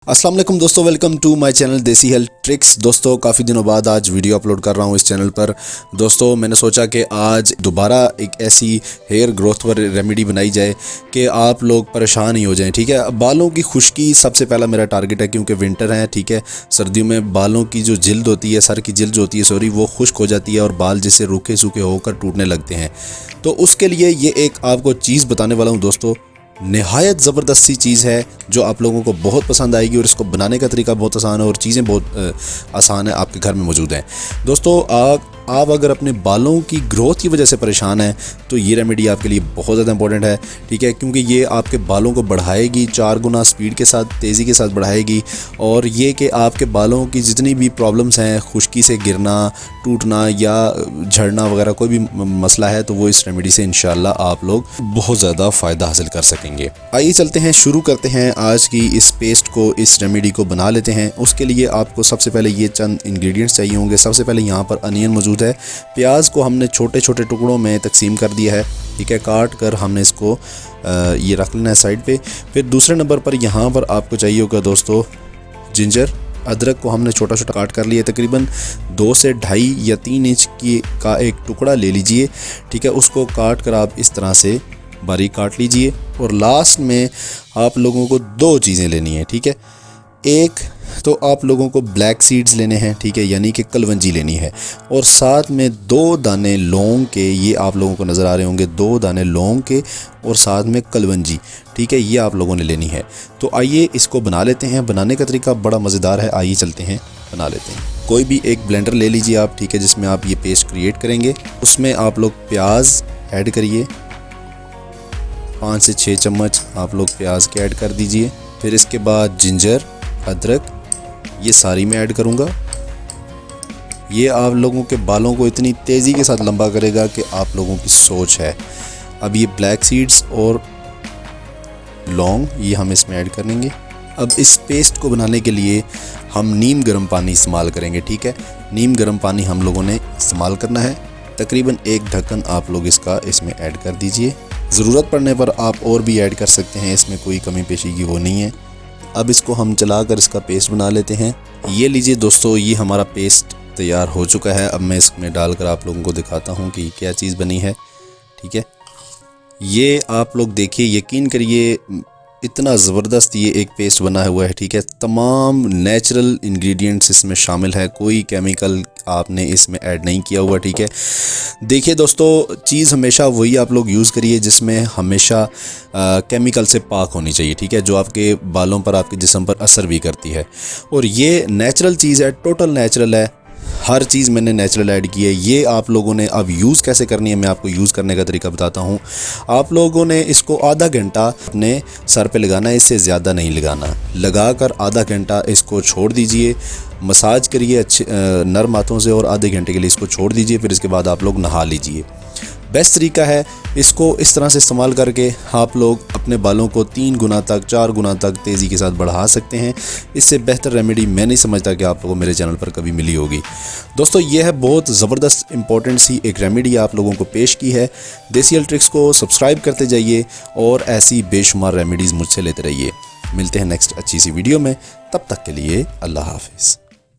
अस्सलाम वालेकुम दोस्तों, वेलकम टू माय चैनल देसी हेल्थ ट्रिक्स। दोस्तों काफ़ी दिनों बाद आज वीडियो अपलोड कर रहा हूँ इस चैनल पर। दोस्तों मैंने सोचा कि आज दोबारा एक ऐसी हेयर ग्रोथ पर रेमेडी बनाई जाए कि आप लोग परेशान ही हो जाएं। ठीक है, बालों की खुश्की सबसे पहला मेरा टारगेट है, क्योंकि विंटर है। ठीक है, सर्दियों में बालों की जो जिल्द होती है, सर की जिल्द जो होती है सॉरी, वो खुश्क हो जाती है और बाल जैसे रूखे सूखे होकर टूटने लगते हैं। तो उसके लिए ये एक आपको चीज़ बताने वाला हूँ दोस्तों, नहायत ज़बरदस्त सी चीज़ है जो आप लोगों को बहुत पसंद आएगी और इसको बनाने का तरीका बहुत आसान है और चीज़ें बहुत आसान है, आपके घर में मौजूद हैं। दोस्तों आप अगर अपने बालों की ग्रोथ की वजह से परेशान हैं तो ये रेमेडी आपके लिए बहुत ज़्यादा इंपॉर्टेंट है। ठीक है, क्योंकि ये आपके बालों को बढ़ाएगी, 4 गुना स्पीड के साथ, तेज़ी के साथ बढ़ाएगी। और ये कि आपके बालों की जितनी भी प्रॉब्लम्स हैं, खुश्की से गिरना, टूटना या झड़ना वगैरह कोई भी मसला है, तो वो इस रेमेडी से इंशाल्लाह आप लोग बहुत ज़्यादा फ़ायदा हासिल कर सकेंगे। आइए चलते हैं, शुरू करते हैं आज की इस पेस्ट को, इस रेमेडी को बना लेते हैं। उसके लिए आपको सबसे पहले ये चंद इंग्रेडिएंट्स चाहिए होंगे। सबसे पहले यहाँ पर अनियन मौजूद है। प्याज को हमने छोटे छोटे टुकड़ों में तकसीम कर दिया है। ठीक है, काट कर हमने इसको ये रख लेना है साइड पे। फिर दूसरे नंबर पर यहाँ पर आपको चाहिए होगा दोस्तों जिंजर। अदरक को हमने छोटा छोटा काट कर लिया, तकरीबन 2 से 2.5 या 3 इंच का एक टुकड़ा ले लीजिए। ठीक है, उसको काट कर आप इस तरह से बारीक काट लीजिए। और लास्ट में आप लोगों को 2 चीज़ें लेनी है। ठीक है, एक तो आप लोगों को ब्लैक सीड्स लेने हैं, ठीक है, यानी कि कलवंजी लेनी है। और साथ में 2 दाने लौंग के, ये आप लोगों को नज़र आ रहे होंगे, 2 दाने लौंग के और साथ में कलवंजी। ठीक है, ये आप लोगों ने लेनी है। तो आइए इसको बना लेते हैं। बनाने का तरीका बड़ा मज़ेदार है, आइए चलते हैं बना लेते हैं। कोई भी एक ब्लेंडर ले लीजिए आप, ठीक है, जिसमें आप ये पेस्ट क्रिएट करेंगे। उसमें आप लोग प्याज ऐड करिए, 5 से 6 चम्मच आप लोग प्याज के ऐड कर दीजिए। फिर इसके बाद जिंजर, अदरक, ये सारी मैं ऐड करूँगा। ये आप लोगों के बालों को इतनी तेज़ी के साथ लंबा करेगा कि आप लोगों की सोच है। अब ये ब्लैक सीड्स और लौंग ये हम इसमें ऐड करेंगे। अब इस पेस्ट को बनाने के लिए हम नीम गर्म पानी इस्तेमाल करेंगे। ठीक है, नीम गर्म पानी हम लोगों ने इस्तेमाल करना है। तकरीबन 1 ढक्कन आप लोग इसमें ऐड कर दीजिए। ज़रूरत पड़ने पर आप और भी ऐड कर सकते हैं, इसमें कोई कमी पेशी की वो नहीं है। अब इसको हम चलाकर इसका पेस्ट बना लेते हैं। ये लीजिए दोस्तों, ये हमारा पेस्ट तैयार हो चुका है। अब मैं इसमें डालकर आप लोगों को दिखाता हूँ कि क्या चीज़ बनी है। ठीक है, ये आप लोग देखिए, यकीन करिए इतना ज़बरदस्त ये एक पेस्ट बना हुआ है। ठीक है, तमाम नेचुरल इंग्रेडिएंट्स इसमें शामिल है, कोई केमिकल आपने इसमें ऐड नहीं किया हुआ। ठीक है, देखिए दोस्तों, चीज़ हमेशा वही आप लोग यूज़ करिए जिसमें हमेशा केमिकल से पाक होनी चाहिए। ठीक है, जो आपके बालों पर, आपके जिस्म पर असर भी करती है। और ये नेचुरल चीज़ है, टोटल नेचुरल है। हर चीज़ मैंने नेचुरल ऐड की है। ये आप लोगों ने अब यूज़ कैसे करनी है, मैं आपको यूज़ करने का तरीका बताता हूँ। आप लोगों ने इसको आधा घंटा अपने सर पे लगाना है, इससे ज़्यादा नहीं लगाना। लगाकर आधा घंटा इसको छोड़ दीजिए, मसाज करिए अच्छे नरम हाथों से और आधे घंटे के लिए इसको छोड़ दीजिए। फिर इसके बाद आप लोग नहा लीजिए। बेस्ट तरीका है, इसको इस तरह से इस्तेमाल करके आप लोग अपने बालों को 3 गुना तक, 4 गुना तक तेज़ी के साथ बढ़ा सकते हैं। इससे बेहतर रेमेडी मैं नहीं समझता कि आप लोगों को मेरे चैनल पर कभी मिली होगी। दोस्तों ये है बहुत ज़बरदस्त इंपॉर्टेंट सी एक रेमेडी आप लोगों को पेश की है। देसी हेल्थ ट्रिक्स को सब्सक्राइब करते जाइए और ऐसी बेशुमार रेमेडीज़ मुझसे लेते रहिए। मिलते हैं नेक्स्ट अच्छी सी वीडियो में, तब तक के लिए अल्लाह हाफिज़।